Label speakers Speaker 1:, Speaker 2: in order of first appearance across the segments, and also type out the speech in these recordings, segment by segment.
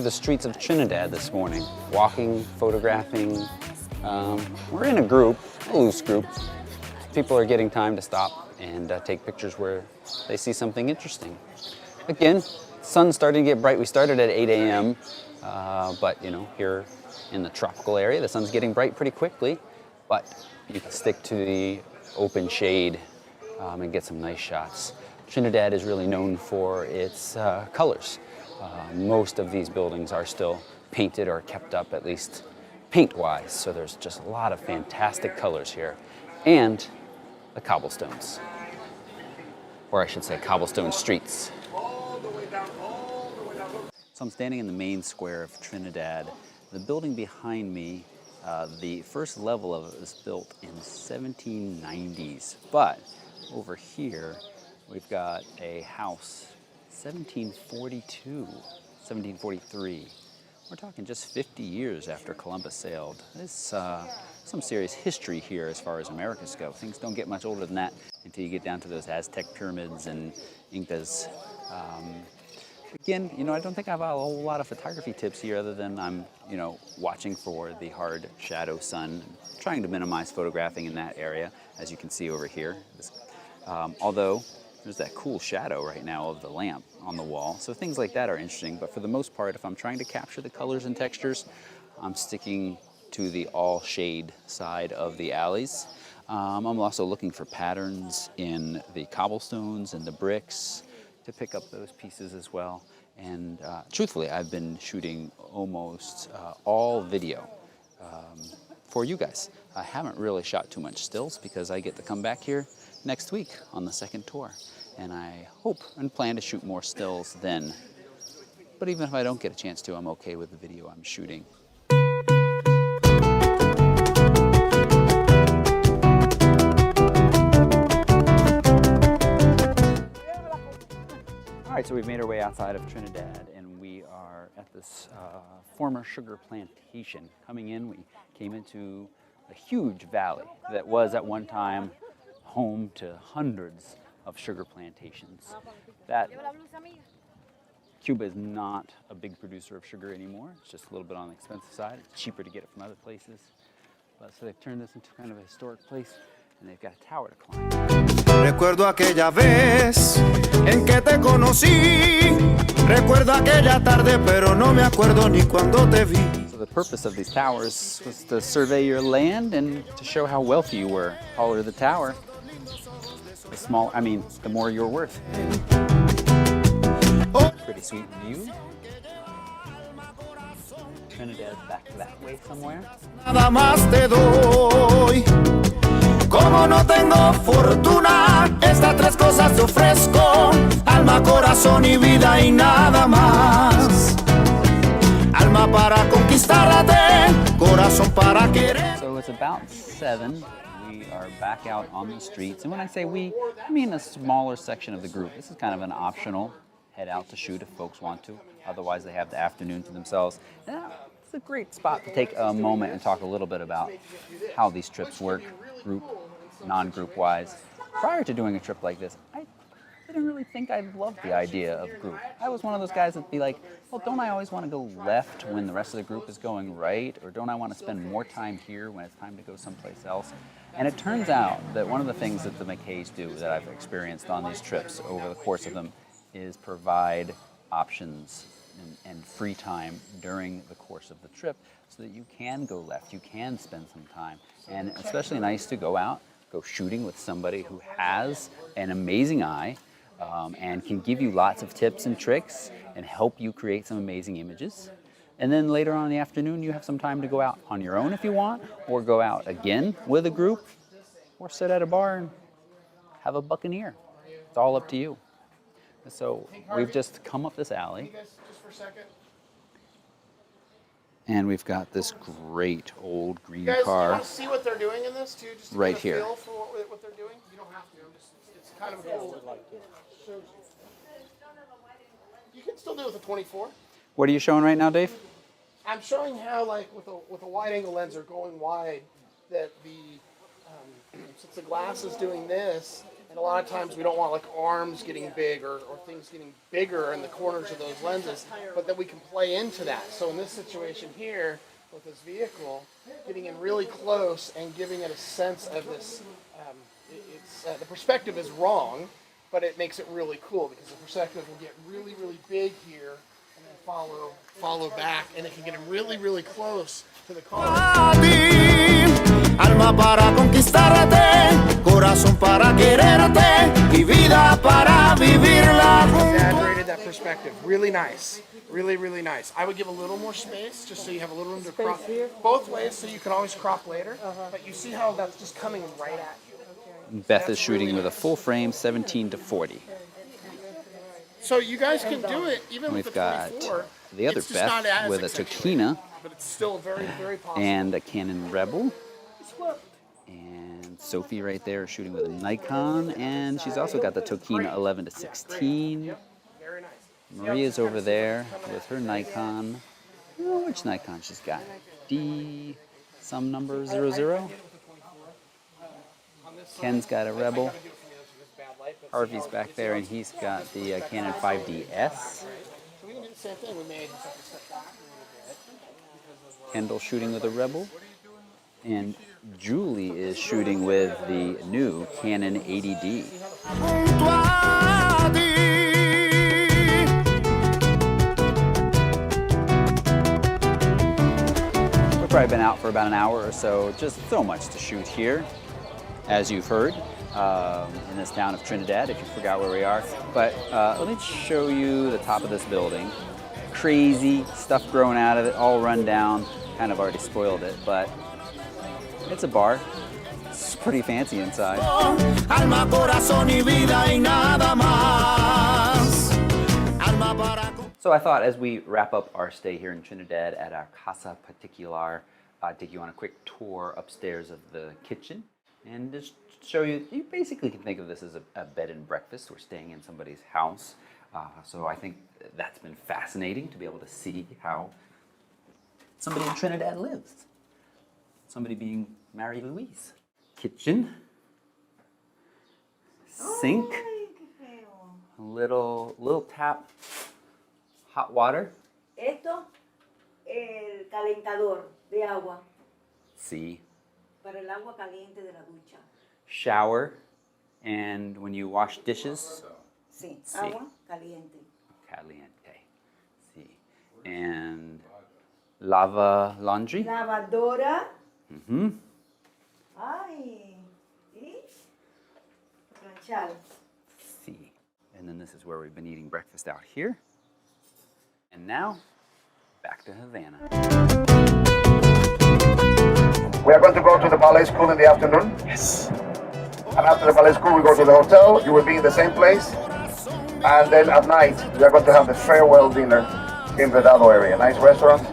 Speaker 1: through the streets of Trinidad this morning, walking, photographing. We're in a group, a loose group. People are getting time to stop and take pictures where they see something interesting. Again, sun's starting to get bright. We started at 8 a.m., but you know, here in the tropical area, the sun's getting bright pretty quickly, but you can stick to the open shade and get some nice shots. Trinidad is really known for its colors. Most of these buildings are still painted or kept up, at least paint-wise, so there's just a lot of fantastic colors here. And the cobblestones, or I should say cobblestone streets. So I'm standing in the main square of Trinidad. The building behind me, the first level of it was built in the 1790s, but over here we've got a house, 1742, 1743. We're talking just 50 years after Columbus sailed. There's some serious history here as far as Americas go. Things don't get much older than that until you get down to those Aztec pyramids and Incas. Again, you know, I don't think I have a whole lot of photography tips here other than I'm, you know, watching for the hard shadow sun, trying to minimize photographing in that area, as you can see over here. Although there's that cool shadow right now of the lamp on the wall. So things like that are interesting, but for the most part, if I'm trying to capture the colors and textures, I'm sticking to the all shade side of the alleys. I'm also looking for patterns in the cobblestones and the bricks to pick up those pieces as well. And truthfully, I've been shooting almost all video for you guys. I haven't really shot too much stills because I get to come back here next week on the second tour. And I hope and plan to shoot more stills then. But even if I don't get a chance to, I'm okay with the video I'm shooting. All right, so we've made our way outside of Trinidad and we are at this former sugar plantation. Coming in, we came into a huge valley that was at one time home to hundreds of sugar plantations. Cuba is not a big producer of sugar anymore. It's just a little bit on the expensive side. It's cheaper to get it from other places. So they've turned this into kind of a historic place, and they've got a tower to climb.
Speaker 2: Recuerdo aquella vez en que te conocí. Recuerdo aquella tarde, pero no me acuerdo ni cuando te vi.
Speaker 1: So the purpose of these towers was to survey your land and to show how wealthy you were. The taller the tower, the more you're worth. Pretty sweet view. Trinidad's back that way somewhere.
Speaker 2: Nada más te doy. Como no tengo fortuna, estas tres cosas te ofrezco: alma, corazón y vida y nada más. Alma para conquistarte, corazón para querer.
Speaker 1: So it's about 7. We are back out on the streets. And when I say we, I mean a smaller section of the group. This is kind of an optional head out to shoot if folks want to. Otherwise, they have the afternoon to themselves. It's a great spot to take a moment and talk a little bit about how these trips work, group, non-group wise. Prior to doing a trip like this, I didn't really think I loved the idea of group. I was one of those guys that'd be like, well, don't I always want to go left when the rest of the group is going right? Or don't I want to spend more time here when it's time to go someplace else? And it turns out that one of the things that the McKays do that I've experienced on these trips over the course of them is provide options and free time during the course of the trip so that you can go left, you can spend some time. And especially nice to go out, go shooting with somebody who has an amazing eye and can give you lots of tips and tricks and help you create some amazing images. And then later on in the afternoon, you have some time to go out on your own if you want, or go out again with a group, or sit at a bar and have a buccaneer. It's all up to you. So we've just come up this alley, and we've got this great old green car.
Speaker 3: You guys want to see what they're doing in this too? Just to
Speaker 1: right
Speaker 3: get a
Speaker 1: here.
Speaker 3: feel for what they're doing? You don't have to. It's kind of a cool. You can still do it with a 24.
Speaker 1: What are you showing right now, Dave?
Speaker 3: I'm showing how, like, with a wide-angle lens or going wide, that the since the glass is doing this And a lot of times we don't want like arms getting big or things getting bigger in the corners of those lenses, but then we can play into that. So in this situation here, with this vehicle, getting in really close and giving it a sense of this, the perspective is wrong, but it makes it really cool because the perspective will get really, really big here and then follow back, and it can get really, really close to the car.
Speaker 2: Alma para conquistarte, corazón para quererte y vida para vivirla.
Speaker 3: Exaggerated that perspective. Really nice. Really, really nice. I would give a little more space just so you have a little room to crop both ways so you can always crop later. But you see how that's just coming right at you.
Speaker 1: Beth is shooting with a full frame 17 to 40.
Speaker 3: So you guys can do it even with
Speaker 1: We've
Speaker 3: the
Speaker 1: got
Speaker 3: 24.
Speaker 1: the other
Speaker 3: It's just not
Speaker 1: Beth
Speaker 3: as
Speaker 1: with a
Speaker 3: accentuated,
Speaker 1: Tokina
Speaker 3: but it's still very, very possible.
Speaker 1: and a Canon Rebel. And Sophie right there shooting with a Nikon, and she's also got the Tokina 11 to 16.
Speaker 3: Very nice.
Speaker 1: Maria's over there with her Nikon. Oh, which Nikon she's got? D some number 00. Ken's got a Rebel. Harvey's back there, and he's got the Canon 5DS.
Speaker 3: So we can do the same thing. We may just have to step back a little bit.
Speaker 1: Kendall shooting with a Rebel. And Julie is shooting with the new Canon 80D.
Speaker 2: Junto a ti.
Speaker 1: We've probably been out for about an hour or so. Just so much to shoot here, as you've heard, in this town of Trinidad, if you forgot where we are. But let me show you the top of this building. Crazy stuff growing out of it, all run down. Kind of already spoiled it, but it's a bar. It's pretty fancy inside.
Speaker 2: Alma, corazón y vida y nada más. Alma para...
Speaker 1: So I thought as we wrap up our stay here in Trinidad at our Casa Particular, I'd take you on a quick tour upstairs of the kitchen and just show you, you basically can think of this as a bed and breakfast. We're staying in somebody's house. So I think that's been fascinating to be able to see how somebody in Trinidad lives. Somebody being Mary Louise. Kitchen. Sink.
Speaker 4: Ay, qué feo.
Speaker 1: A little tap. Hot water.
Speaker 4: Esto, el calentador de agua,
Speaker 1: See.
Speaker 4: para el agua caliente de la ducha.
Speaker 1: Shower. And when you wash dishes,
Speaker 4: Sí,
Speaker 1: Sí.
Speaker 4: agua caliente.
Speaker 1: caliente. See. And lava laundry.
Speaker 4: Lavadora.
Speaker 1: Mm-hmm.
Speaker 4: Ay, y planchar.
Speaker 1: See. And then this is where we've been eating breakfast out here. And now, back to Havana.
Speaker 5: We are going to go to the ballet school in the afternoon.
Speaker 1: Yes.
Speaker 5: And after the ballet school, we go to the hotel. You will be in the same place. And then at night, we are going to have the farewell dinner in the Dado area. Nice restaurant.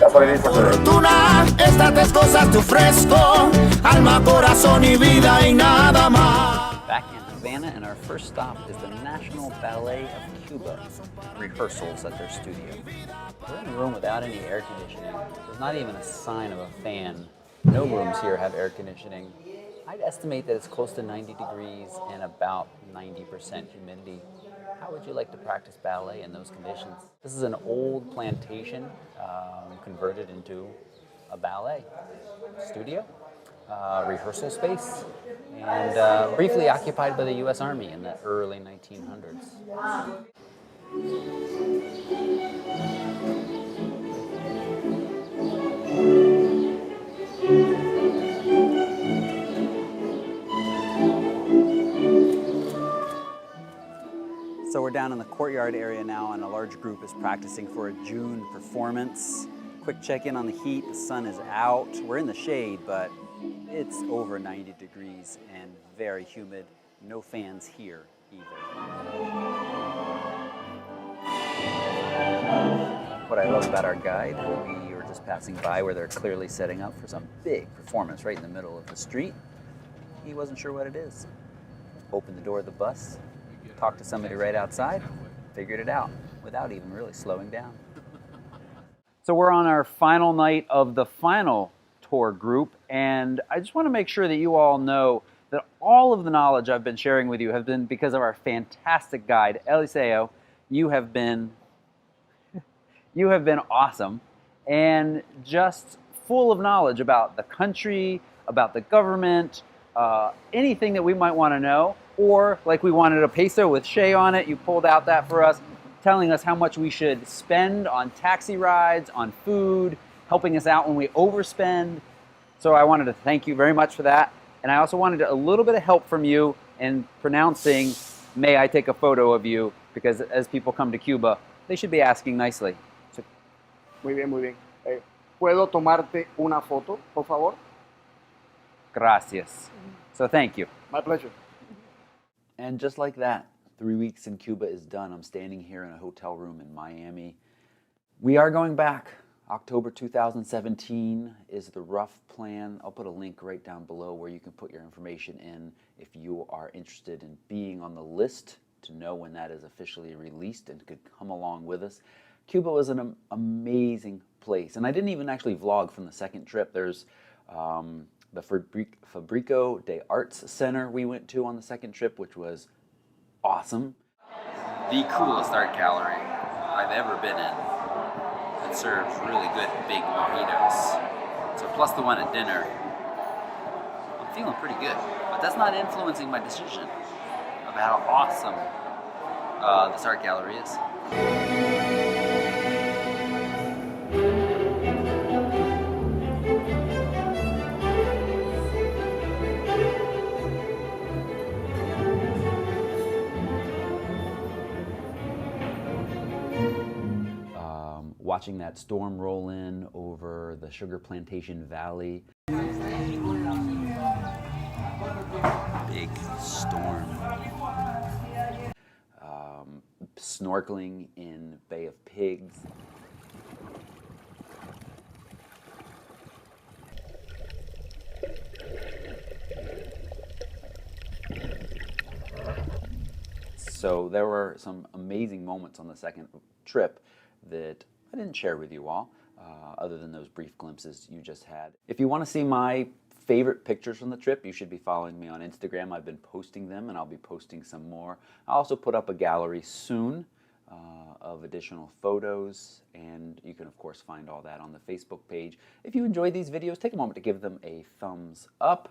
Speaker 5: That's what it is for today.
Speaker 2: Fortuna, estas tres cosas te ofrezco. Alma, corazón y vida y nada más.
Speaker 1: Back in Havana, and our first stop is the National Ballet of Cuba rehearsals at their studio. We're in a room without any air conditioning. There's not even a sign of a fan. No rooms here have air conditioning. I'd estimate that it's close to 90 degrees and about 90% humidity. How would you like to practice ballet in those conditions? This is an old plantation converted into a ballet studio, rehearsal space, and briefly occupied by the U.S. Army in the early 1900s. So we're down in the courtyard area now, and a large group is practicing for a June performance. Quick check-in on the heat. The sun is out. We're in the shade, but it's over 90 degrees and very humid. No fans here either. What I love about our guide, we were just passing by where they're clearly setting up for some big performance right in the middle of the street. He wasn't sure what it is. Opened the door of the bus, talked to somebody right outside, figured it out without even really slowing down. So we're on our final night of the final tour group, and I just want to make sure that you all know that all of the knowledge I've been sharing with you have been because of our fantastic guide, Eliseo. You have been awesome and just full of knowledge about the country, about the government, anything that we might want to know. Or like we wanted a peso with Shay on it, you pulled out that for us, telling us how much we should spend on taxi rides, on food, helping us out when we overspend. So I wanted to thank you very much for that. And I also wanted a little bit of help from you in pronouncing, may I take a photo of you? Because as people come to Cuba, they should be asking nicely. So,
Speaker 3: Muy bien, muy bien. ¿Puedo tomarte una foto, por favor?
Speaker 1: gracias. So thank you.
Speaker 3: My pleasure.
Speaker 1: And just like that, 3 weeks in Cuba is done. I'm standing here in a hotel room in Miami. We are going back. October 2017 is the rough plan. I'll put a link right down below where you can put your information in if you are interested in being on the list to know when that is officially released and could come along with us. Cuba was an amazing place. And I didn't even actually vlog from the second trip. There's the Fábrica de Arts Center we went to on the second trip, which was awesome. The coolest art gallery I've ever been in. It serves really good big mojitos. So plus the one at dinner, I'm feeling pretty good. But that's not influencing my decision of how awesome this art gallery is. Watching that storm roll in over the sugar plantation valley. Big storm. Snorkeling in Bay of Pigs. So there were some amazing moments on the second trip that I didn't share with you all, other than those brief glimpses you just had. If you want to see my favorite pictures from the trip, you should be following me on Instagram. I've been posting them, and I'll be posting some more. I'll also put up a gallery soon of additional photos, and you can, of course, find all that on the Facebook page. If you enjoyed these videos, take a moment to give them a thumbs up.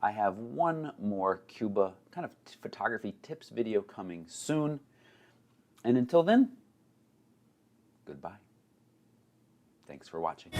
Speaker 1: I have one more Cuba kind of photography tips video coming soon. And until then, goodbye. Thanks for watching.